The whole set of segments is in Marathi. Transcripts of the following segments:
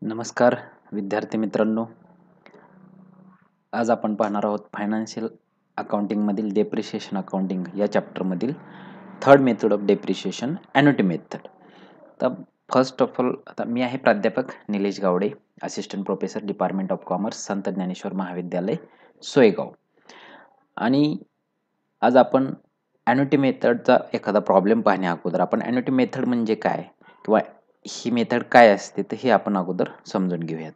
नमस्कार विद्यार्थी मित्रांनो. आज आपण पाहणार आहोत फायनान्शियल अकाउंटिंगमधील डेप्रिशिएशन अकाउंटिंग या चॅप्टरमधील third method of depreciation annuity method. तर फर्स्ट ऑफ ऑल आता मी आहे प्राध्यापक Nilesh Gawde, assistant professor department of commerce, Sant Dnyaneshwar महाविद्यालय, सोयगाव. आणि आज आपण ॲन्युटी मेथडचा एखादा प्रॉब्लेम पाहण्या अगोदर आपण ॲन्युटी मेथड म्हणजे काय किंवा ही मेथड काय असते तर हे आपण अगोदर समजून घेऊयात.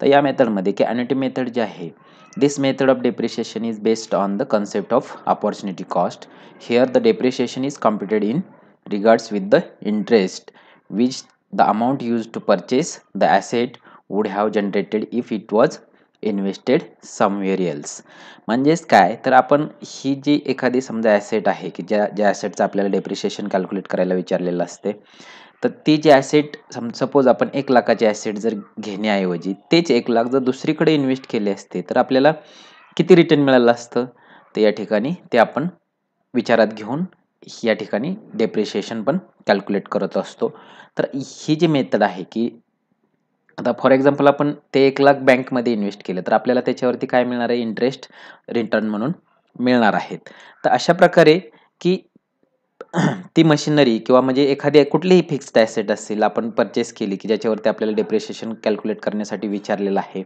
तर या मेथडमध्ये की ॲन्युटी मेथड जे आहे, this method of depreciation is based on the concept of opportunity cost. Here the depreciation is computed in regards with the interest which the amount use to purchase the asset would have generated if it was invested somewhere else. म्हणजेच काय तर आपण ही जी एखादी समजा ॲसेट आहे की ज्या ॲसेटचं आपल्याला डेप्रिशिएशन कॅल्क्युलेट करायला विचारलेलं असते, तर ती जी ॲसेट सपोज आपण 1 लाखाची ॲसेट जर घेण्याऐवजी तेच 1 लाख जर दुसरीकडे इन्व्हेस्ट केले असते तर आपल्याला किती रिटर्न मिळालं असतं, तर या ठिकाणी ते आपण विचारात घेऊन या ठिकाणी डेप्रिशिएशन पण कॅल्क्युलेट करत असतो. तर ही जी मेथड आहे की आता फॉर एक्झाम्पल आपण ते 1 लाख बँकमध्ये इन्व्हेस्ट केलं तर आपल्याला त्याच्यावरती काय मिळणार आहे, इंटरेस्ट रिटर्न म्हणून मिळणार आहेत. तर अशा प्रकारे की ती मशिनरी किंवा म्हणजे एखादी कुठलीही फिक्स्ड ॲसेट असेल आपण परचेस केली की ज्याच्यावरती आपल्याला डेप्रिशिएशन कॅल्क्युलेट करण्यासाठी विचारलेलं आहे,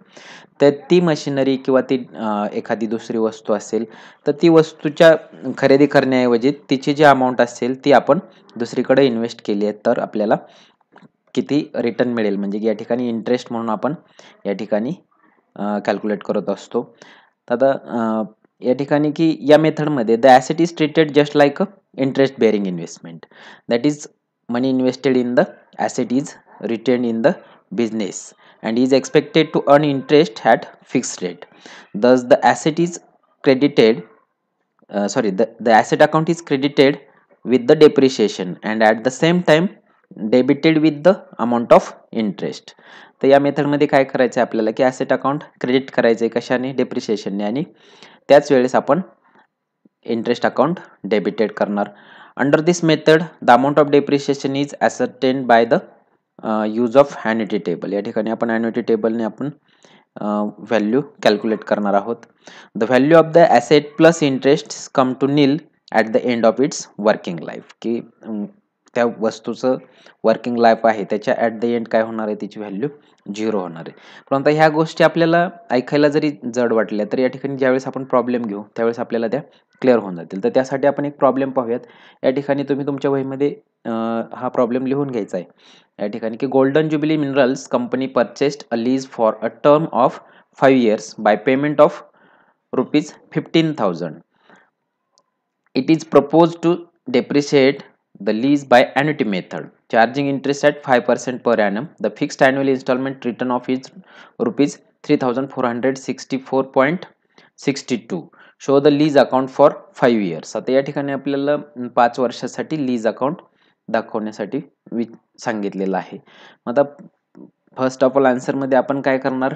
तर ती मशिनरी किंवा ती एखादी दुसरी वस्तू असेल तर ती वस्तूच्या खरेदी करण्याऐवजी तिची जी अमाऊंट असेल ती आपण दुसरीकडे इन्व्हेस्ट केली आहे तर आपल्याला किती रिटर्न मिळेल म्हणजे या ठिकाणी इंटरेस्ट म्हणून आपण या ठिकाणी कॅल्क्युलेट करत असतो. तर आता या ठिकाणी की या मेथडमध्ये the asset is treated just like a interest bearing investment. That is money invested in the asset is retain in the business and is expected to earn interest at fixed rate. Thus, the asset is credited. The asset account is credited with the depreciation and at the same time debited with the amount of interest. तर या मेथडमध्ये काय करायचं आहे आपल्याला की ॲसेट अकाउंट क्रेडिट करायचं आहे कशाने, डेप्रिशिएशनने, आणि त्याच वेळेस आपण इंटरेस्ट अकाउंट डेबिटेड करणार. Under this method the amount of depreciation is ascertained by the use of annuity table. या ठिकाणी आपण ॲन्युटी टेबलने आपण व्हॅल्यू कॅल्क्युलेट करणार आहोत. The value of the asset plus interest come to nil at the end of its working life. की त्या वस्तूचं वर्किंग लाईफ आहे त्याच्या ॲट द एंड काय होणार आहे, तिची व्हॅल्यू 0 होणार आहे. परंतु ह्या गोष्टी आपल्याला ऐकायला जरी जड वाटल्या तर या ठिकाणी ज्यावेळेस आपण प्रॉब्लेम घेऊ त्यावेळेस आपल्याला त्या क्लिअर होऊन जातील. तर त्यासाठी आपण एक प्रॉब्लेम पाहूयात. या ठिकाणी तुम्ही तुमच्या वहीमध्ये हा प्रॉब्लेम लिहून घ्यायचा आहे. या ठिकाणी की Golden Jubilee Minerals company purchased a lease for a term of 5 years by payment of ₹15,000. It is proposed to depreciate the lease by annuity method, charging interest at 5% per annum. The fixed annual installment return of is ₹3,464.62. Show the lease account for 5 years. आता या ठिकाणी आपल्याला 5 वर्षासाठी लीज अकाउंट दाखवण्यासाठी सांगितलेलं आहे. आता फर्स्ट ऑफ ऑल आन्सरमध्ये आपण काय करणार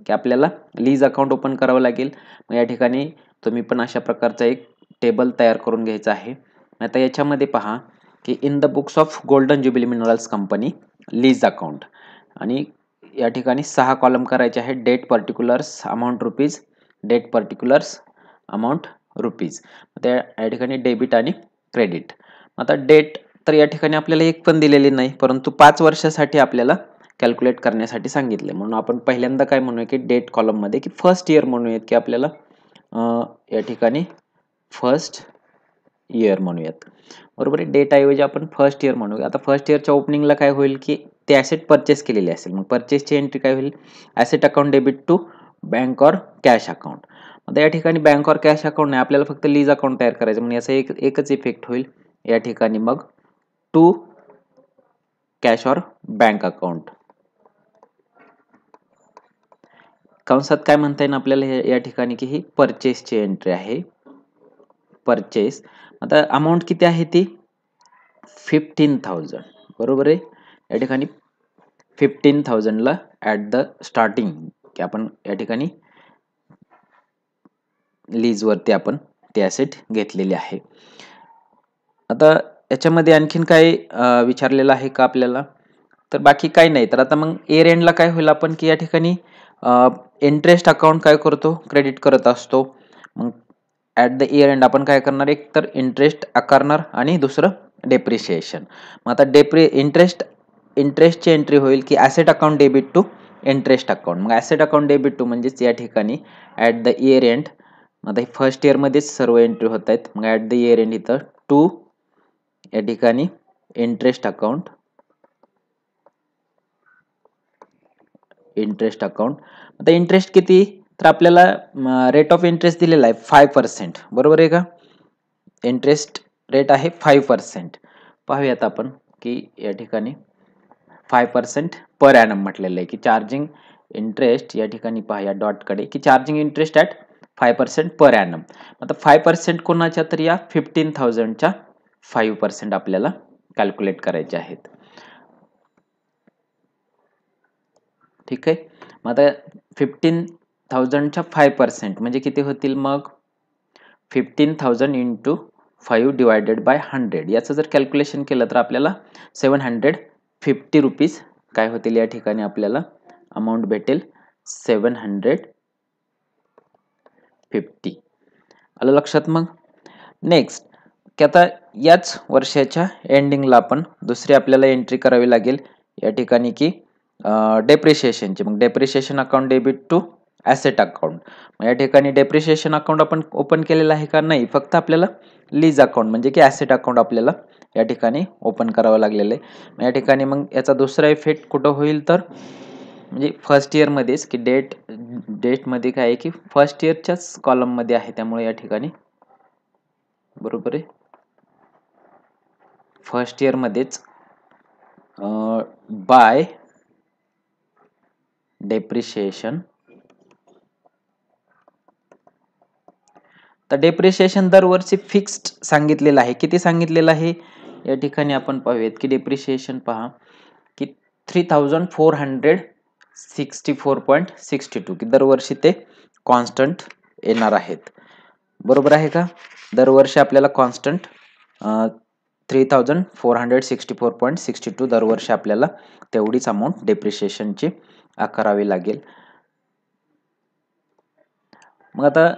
की आपल्याला लीज अकाउंट ओपन करावं लागेल. मग या ठिकाणी तुम्ही पण अशा प्रकारचा एक टेबल तयार करून घ्यायचा आहे. आता याच्यामध्ये पहा की in the books of Golden Jubilee Minerals company lease account, आणि या ठिकाणी 6 कॉलम करायचे आहेत. Date particulars amount rupees, date particulars amount rupees. त्या या ठिकाणी डेबिट आणि क्रेडिट. आता डेट तर या ठिकाणी आपल्याला एक पण दिलेली नाही, परंतु 5 वर्षासाठी आपल्याला कॅल्क्युलेट करण्यासाठी सांगितले म्हणून आपण पहिल्यांदा काय म्हणूया की डेट कॉलममध्ये की फर्स्ट इयर म्हणूयात की आपल्याला या ठिकाणी फर्स्ट इयर म्हणूयात. बरोबर आहे. डेट ऐवजी आपण फर्स्ट इयर म्हणूया. आता फर्स्ट इयरच्या ओपनिंगला काय होईल की ते ॲसेट परचेस केलेले असेल, मग परचेसची एंट्री काय होईल, asset account debit to bank or cash account. आता या ठिकाणी बँक ऑर कॅश अकाउंट नाही, आपल्याला फक्त लीज अकाउंट तयार करायचं म्हणून याचा एकच इफेक्ट होईल या ठिकाणी, मग to cash or bank account. कंसात काय म्हणता येईल आपल्याला या ठिकाणी की ही परचेसची एंट्री आहे, परचेस. आता अमाऊंट किती आहे ती 15,000. बरोबर आहे. या ठिकाणी 15,000ला ॲट द स्टार्टिंग की आपण या ठिकाणी लीजवरती आपण ते ॲसेट घेतलेले आहे. आता याच्यामध्ये आणखीन काय विचारलेलं आहे का आपल्याला, तर बाकी काही नाही. तर आता मग इयर एंडला काय होईल आपण की या ठिकाणी इंटरेस्ट अकाउंट काय करतो, क्रेडिट करत असतो. मग ॲट द इयर एंड आपण काय करणार, एक तर इंटरेस्ट आकारणार आणि दुसरं डेप्रिशिएशन. मग आता इंटरेस्टची एंट्री होईल की asset account debit to interest account. मग ॲसेट अकाउंट डेबिट टू म्हणजेच या ठिकाणी ॲट द इयर एंड, आता फर्स्ट इयरमध्येच सर्व एंट्री होत आहेत. मग ॲट द इयर एंड इथं टू या ठिकाणी इंटरेस्ट अकाउंट आता इंटरेस्ट किती, तर आपल्याला रेट ऑफ इंटरेस्ट दिलेला आहे 5%. बरोबर आहे का. इंटरेस्ट रेट आहे 5%. पाहूयात आपण की या ठिकाणी 5% पर ॲनम म्हटलेलं आहे की चार्जिंग इंटरेस्ट, या ठिकाणी पहा या डॉटकडे की charging interest at 5% per annum. आता 5% कोणाच्या, तर या 15,000च्या 5% आपल्याला कॅल्क्युलेट करायचे आहेत. ठीक आहे. मग आता 15,000च्या 5% म्हणजे किती होतील, मग 15,000 इंटू 5 डिवायडेड बाय 100. याचं जर कॅल्क्युलेशन केलं तर आपल्याला 750 रुपीज काय होतील, या ठिकाणी आपल्याला अमाऊंट भेटेल 750. आलं लक्षात. मग नेक्स्ट की आता याच वर्षाच्या एंडिंगला आपण दुसरी आपल्याला एंट्री करावी लागेल या ठिकाणी की डेप्रिशिएशनची. मग depreciation account debit to asset account. मग या ठिकाणी डेप्रिशिएशन अकाउंट आपण ओपन केलेलं आहे का, नाही, फक्त आपल्याला लीज अकाउंट म्हणजे की ॲसेट अकाउंट आपल्याला या ठिकाणी ओपन करावं लागलेलं आहे. या ठिकाणी मग याचा दुसरा इफेक्ट कुठं होईल, तर म्हणजे फर्स्ट इयरमध्येच की डेटमध्ये काय आहे की फर्स्ट इयरच्याच कॉलममध्ये आहे, त्यामुळे या ठिकाणी बरोबर आहे फर्स्ट इयरमध्येच बाय डेप्रिशिएशन. तर डेप्रिशिएशन दरवर्षी फिक्स्ड सांगितलेलं आहे. किती सांगितलेलं आहे, या ठिकाणी आपण पाहूयात की डेप्रिशिएशन पहा की 3,464.62 की दरवर्षी ते कॉन्स्टंट येणार आहेत. बरोबर आहे का. दरवर्षी आपल्याला कॉन्स्टंट 3,464.62 दरवर्षी आपल्याला तेवढीच अमाऊंट डेप्रिशिएशनची आकारावी लागेल. मग आता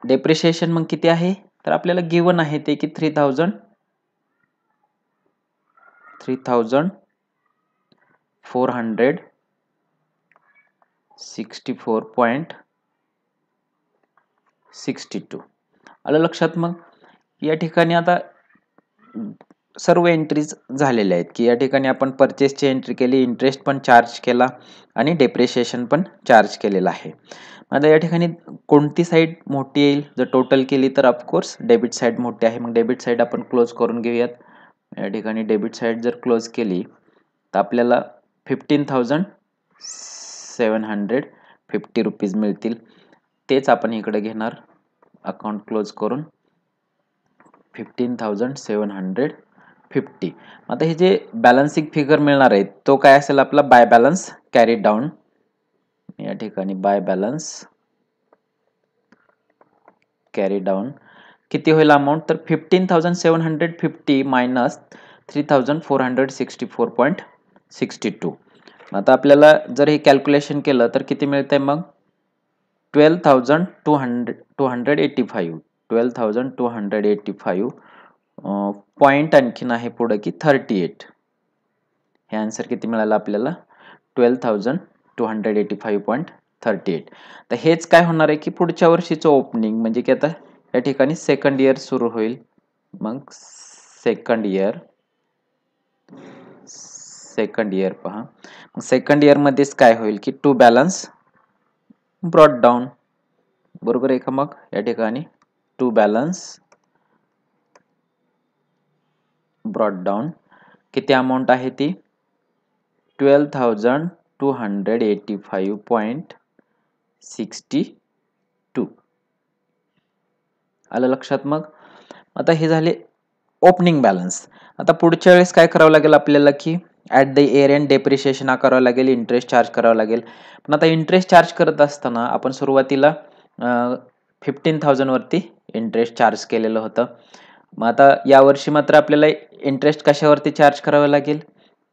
डेप्रिशिएशन मग किती आहे, तर आपल्याला गिवन आहे ते की 3,464.62. आलं लक्षात. मग या ठिकाणी आता सर्व एंट्रीज झालेल्या आहेत की या ठिकाणी आपण परचेसची एंट्री केली, इंटरेस्ट पण चार्ज केला आणि डेप्रिशिएशन पण चार्ज केलेला आहे. आता या ठिकाणी कोणती साईड मोठी येईल, जर टोटल केली तर ऑफकोर्स डेबिट साईड मोठी आहे. मग डेबिट साईड आपण क्लोज करून घेऊयात. या ठिकाणी डेबिट साईड जर क्लोज केली तर आपल्याला 15,750 रुपीज मिळतील. तेच आपण इकडे घेणार अकाउंट क्लोज करून 15,750. आता हे जे बॅलन्सिंग फिगर मिळणार आहे तो काय असेल आपला बाय बॅलन्स कॅरी डाऊन. या ठिकाणी बाय बॅलन्स कॅरी डाऊन किती होईल अमाऊंट, तर 15,750 मायनस 3,464.62. आता आपल्याला जर हे कॅल्क्युलेशन केलं तर किती मिळतंय, मग 12,285 पॉइंट आणखीन आहे पुढे की 38. हे आन्सर किती मिळालं आपल्याला 12,285.38. तर हेच काय होणार आहे की पुढच्या वर्षीचं ओपनिंग म्हणजे की आता या ठिकाणी सेकंड इयर सुरू होईल. मग सेकंड इयर पहा, सेकंड इयर मध्येच काय होईल की टू बॅलन्स ब्रॉट डाऊन. बरोबर आहे का. मग या ठिकाणी टू बॅलन्स ब्रॉट डाऊन किती अमाऊंट आहे ती 12,285.62. आलं लक्षात. मग आता हे झाले ओपनिंग बॅलन्स. आता पुढच्या वेळेस काय करावं लागेल आपल्याला की at the year end depreciation आकारावं लागेल, इंटरेस्ट चार्ज करावं लागेल. पण आता इंटरेस्ट चार्ज करत असताना आपण सुरुवातीला 15,000 वरती इंटरेस्ट चार्ज केलेलं होतं. मग आता यावर्षी मात्र आपल्याला इंटरेस्ट कशावरती चार्ज करावं लागेल,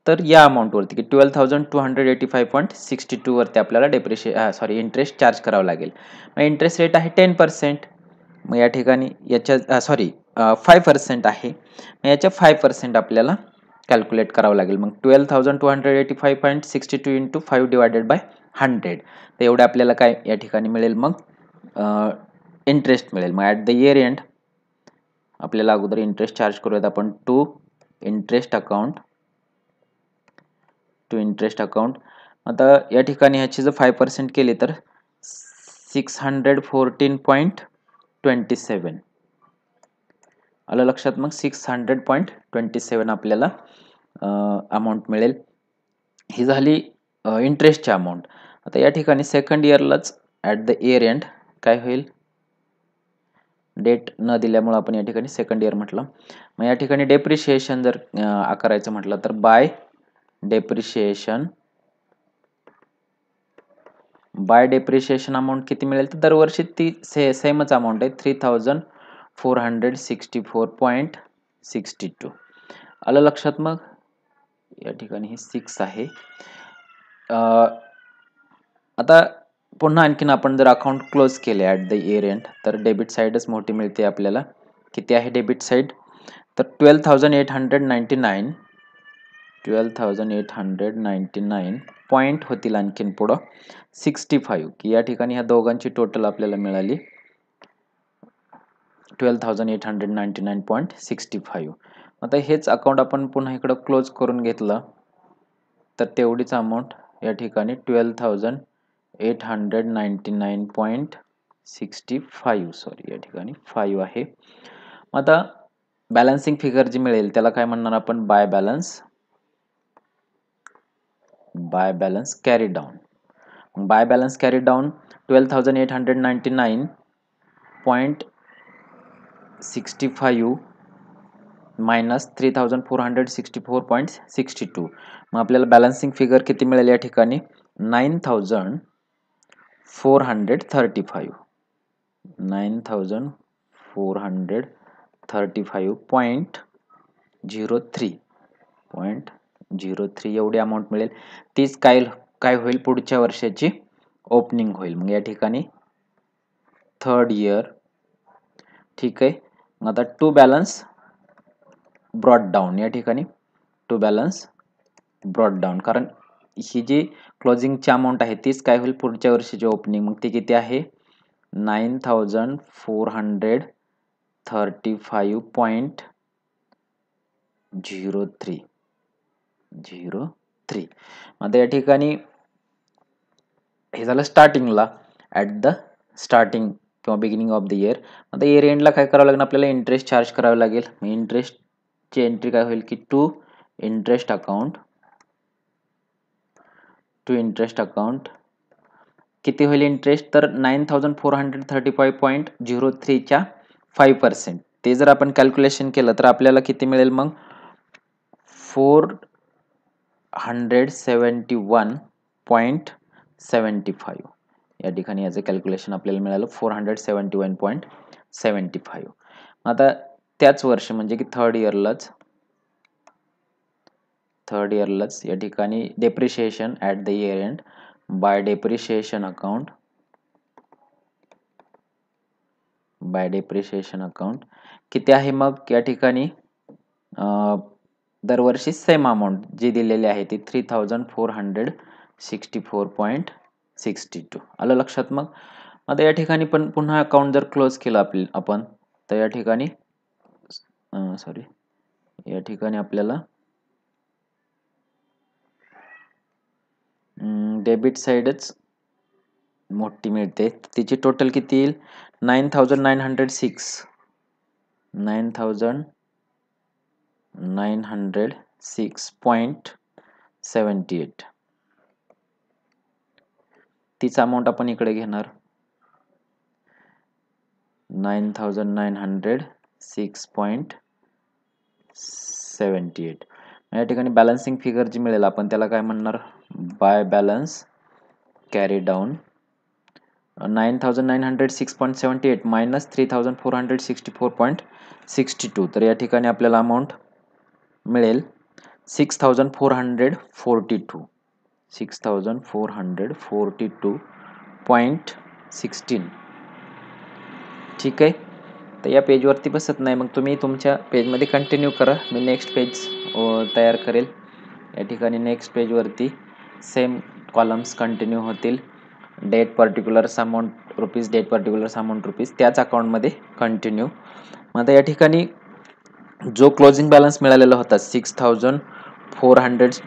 तर या अमाऊंटवरती की 12,285.62 वरती आपल्याला इंटरेस्ट चार्ज करावं लागेल. मग इंटरेस्ट रेट आहे 10%. मग या ठिकाणी याच्या 5% आहे. मग याच्या 5% आपल्याला कॅल्क्युलेट करावं लागेल. मग 12,285.62 इंटू 5 डिवायडेड बाय 100. तर एवढे आपल्याला काय या ठिकाणी मिळेल, मग इंटरेस्ट मिळेल. मग ॲट द इयर एंड आपल्याला अगोदर इंटरेस्ट चार्ज करूयात आपण टू इंटरेस्ट अकाउंट. आता या ठिकाणी ह्याची जर 5% केली तर 614.27 आलं लक्षात. मग 600.27 आपल्याला अमाऊंट मिळेल. ही झाली इंटरेस्टची अमाऊंट. आता या ठिकाणी सेकंड इयरलाच ॲट द इयर एंड काय होईल, डेट न दिल्यामुळे आपण या ठिकाणी सेकंड इयर म्हटलं. मग या ठिकाणी डेप्रिशिएशन जर आकारायचं म्हटलं तर बाय डेप्रिशिएशन अमाऊंट किती मिळेल, तर दरवर्षी ती सेमच अमाऊंट आहे 3,464.62 आलं लक्षात. मग या ठिकाणी हे 6 आहे. आता पुन्हा आणखीन आपण जर अकाउंट क्लोज केले ॲट द इयर एंड तर डेबिट साईडच मोठी मिळते आपल्याला. किती आहे डेबिट साईड, तर 12,899 पॉईंट होतील आणखीन पुढं 65 की या ठिकाणी ह्या दोघांची टोटल आपल्याला मिळाली 12,899.65. आता हेच अकाउंट आपण पुन्हा इकडं क्लोज करून घेतलं तर तेवढीच अमाऊंट या ठिकाणी 12,899.65 या ठिकाणी 5 आहे. आता बॅलन्सिंग फिगर जी मिळेल त्याला काय म्हणणार आपण, by balance carry down. By balance carry down 12,899.65 minus 3,464.62. मग आपल्याला बॅलन्सिंग फिगर किती मिळेल या ठिकाणी 9,435.03 एवढी अमाऊंट मिळेल. तीच काय होईल, पुढच्या वर्षाची ओपनिंग होईल. मग या ठिकाणी थर्ड इयर. ठीक आहे. मग आता टू बॅलन्स ब्रॉट डाऊन, या ठिकाणी टू बॅलन्स ब्रॉट डाऊन, कारण ही जी क्लोजिंगची अमाऊंट आहे तीच काय होईल पुढच्या वर्षीची ओपनिंग. मग ती किती आहे 9,435.03. आता या ठिकाणी हे झालं स्टार्टिंगला, ॲट द स्टार्टिंग किंवा बिगिनिंग ऑफ द इयर. आता इयर एंडला काय करावं लागेल आपल्याला, इंटरेस्ट चार्ज करावं लागेल. मग इंटरेस्टची एंट्री काय होईल की टू इंटरेस्ट अकाउंट किती होईल इंटरेस्ट, तर 9,435.03 च्या 5%. ते जर आपण कॅल्क्युलेशन केलं तर आपल्याला किती मिळेल, मग 471.75 या ठिकाणी याचं कॅल्क्युलेशन आपल्याला मिळालं 471.75. आता त्याच वर्ष म्हणजे की थर्ड इयरलाच या ठिकाणी depreciation at the year end by depreciation account किती आहे, मग या ठिकाणी दरवर्षी सेम अमाऊंट जी दिलेली आहे ती 3,464.62 आलं लक्षात. मग आता या ठिकाणी पण पुन्हा अकाउंट जर क्लोज केलं आपण तर या ठिकाणी आपल्याला डेबिट साईडच मोठी मिळते. तिची टोटल किती येईल 9,906.78. तीच अमाऊंट आपण इकडे घेणार 9,906.78. या ठिकाणी बॅलन्सिंग फिगर जी मिळेल आपण त्याला काय म्हणणार, by balance carry down 9,906.78 minus 3,464.62. तर या ठिकाणी आपल्याला अमाऊंट मिळेल 6442 6442.16. ठीक आहे. तर या पेजवरती बसत नाही, मग तुम्ही तुमच्या पेजमध्ये कंटिन्यू करा. मी नेक्स्ट पेज तयार करेल. या ठिकाणी नेक्स्ट पेजवरती सेम कॉलम्स कंटिन्यू होतील. Date particulars amount rupees, date particulars amount rupees, त्याच अकाउंटमध्ये कंटिन्यू. मग आता या ठिकाणी जो क्लोजिंग बॅलन्स मिळालेला होता 6442,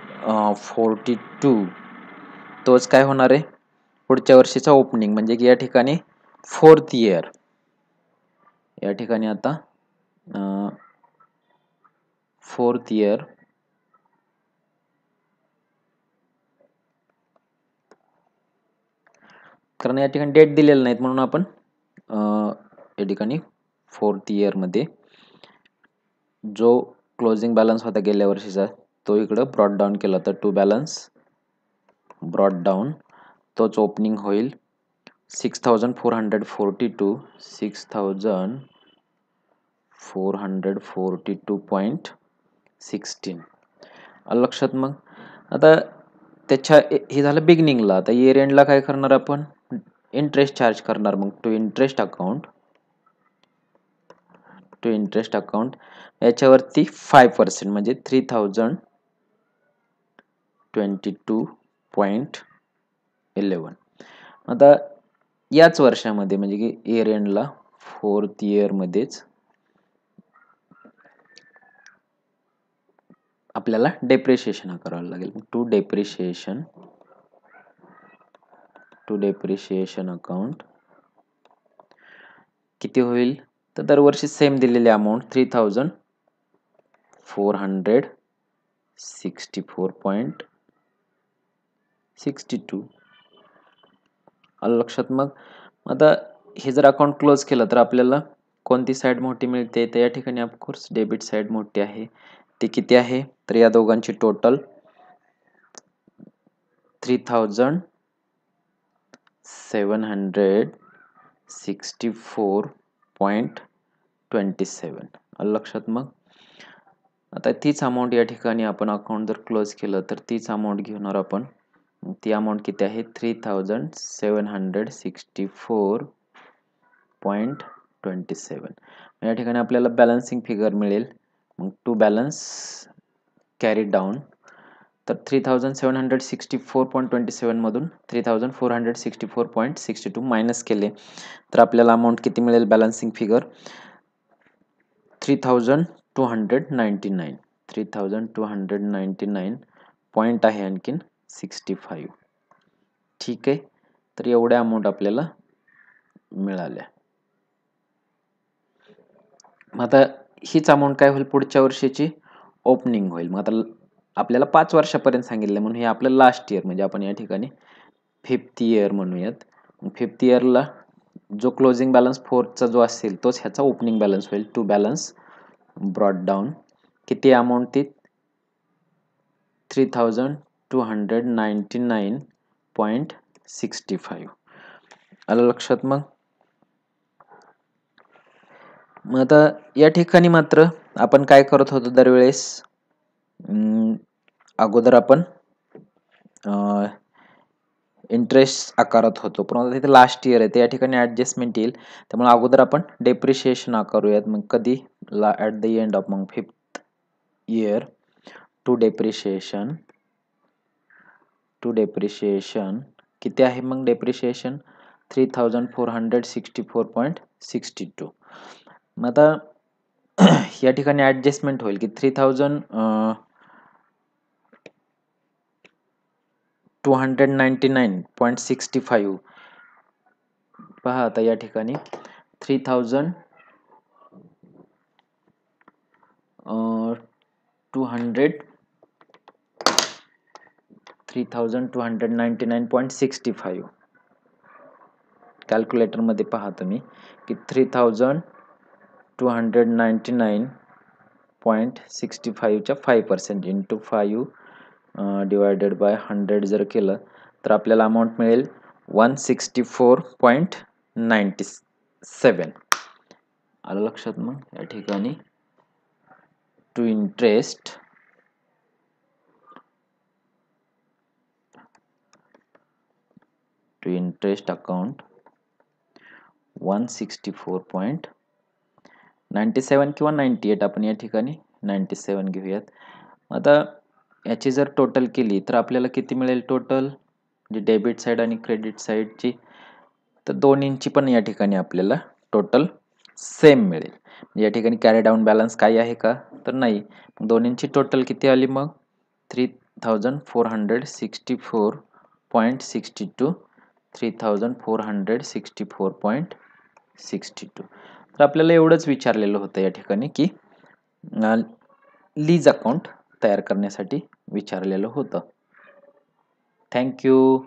तोच काय होणार आहे पुढच्या वर्षीचा ओपनिंग, म्हणजे की या ठिकाणी 4th इयर. या ठिकाणी आता 4th इयर कारण या ठिकाणी डेट दिलेलं नाहीत, म्हणून आपण या ठिकाणी 4th इयरमध्ये जो क्लोजिंग बॅलन्स होता गेल्या वर्षीचा तो इकडं ब्रॉड डाऊन केला, तर टू बॅलन्स ब्रॉड डाऊन, तोच ओपनिंग होईल 6442.16. लक्षात. मग आता त्याच्या हे झालं बिगिनिंगला. आता इयर एंडला काय करणार आपण, इंटरेस्ट चार्ज करणार. मग टू इंटरेस्ट अकाउंट याच्यावरती 5% म्हणजे 3022.11. आता याच वर्षामध्ये म्हणजे की इयर एंडला 4th इयर मध्येच आपल्याला डेप्रिशिएशन करावं लागेल. टू डेप्रिशिएशन अकाउंट किती होईल, तर दरवर्षी सेम दिलेली अमाऊंट 3464.62. आलं लक्षात. मग आता हे जर अकाउंट क्लोज केलं तर आपल्याला कोणती साईड मोठी मिळते, तर या ठिकाणी ऑफकोर्स डेबिट साईड मोठी आहे. ती किती आहे, तर या दोघांची टोटल 3764.27. आलं लक्षात. मग आता तीच अमाऊंट या ठिकाणी आपण अकाउंट जर क्लोज केलं तर तीच अमाऊंट घेणार आपण. ती अमाऊंट किती आहे, 3764.27. या ठिकाणी आपल्याला बॅलन्सिंग फिगर मिळेल. मग टू बॅलन्स कॅरी डाऊन, तर 3764.27 मधून 3464.62 मायनस केले तर आपल्याला अमाऊंट किती मिळेल, बॅलन्सिंग फिगर 3299 पॉईंट आहे आणखीन 65. ठीक आहे. तर एवढ्या अमाऊंट आपल्याला मिळाल्या. मग आता हीच अमाऊंट काय होईल, पुढच्या वर्षीची ओपनिंग होईल. मग आता आपल्याला 5 वर्षापर्यंत सांगितलं, म्हणून हे आपलं लास्ट इयर, म्हणजे आपण या ठिकाणी 5th इयर म्हणूयात. 5th इयरला जो क्लोजिंग बॅलन्स 4चा जो असेल तोच ह्याचा ओपनिंग बॅलन्स होईल. टू बॅलन्स ब्रॉड डाऊन किती अमाऊंट, ती 3299.65. आलं लक्षात. मग आता या ठिकाणी मात्र आपण काय करत होतो दरवेळेस, अगोदर आपण इंटरेस्ट आकारत होतो, पण तिथे लास्ट इयर आहे, तर या ठिकाणी ऍडजस्टमेंट येईल. त्यामुळे अगोदर आपण डेप्रिशिएशन आकारूयात. मग कधी, ॲट द एंड ऑफ मग 5th इयर टू डेप्रिशिएशन किती आहे, मग डेप्रिशिएशन 3464.62. मग आता या ठिकाणी ऍडजस्टमेंट होईल की 3299.65. पहा आता या ठिकाणी 3299.65. कॅल्क्युलेटर मध्ये पहा तुम्ही की 3299.65 च्या 5% इंटू 5 डिवायडेड बाय 100 जर केलं तर आपल्याला अमाऊंट मिळेल 164.97. आलं लक्षात. मग या ठिकाणी टू इंटरेस्ट इंटरेस्ट अकाउंट 164.97 किंवा 98 आपण या ठिकाणी 97 घेऊयात. आता याची जर टोटल केली तर आपल्याला किती मिळेल टोटल, म्हणजे डेबिट साईड आणि क्रेडिट साईडची, तर दोन्हींची पण या ठिकाणी आपल्याला टोटल सेम मिळेल. या ठिकाणी कॅरी डाऊन बॅलन्स काही आहे का, तर नाही. दोन्हींची टोटल किती आली मग 3464.62 3464.62. तर आपल्याला एवढंच विचारलेलं होतं या ठिकाणी की लीज अकाउंट तयार करण्यासाठी विचारलेलं होतं. थँक्यू.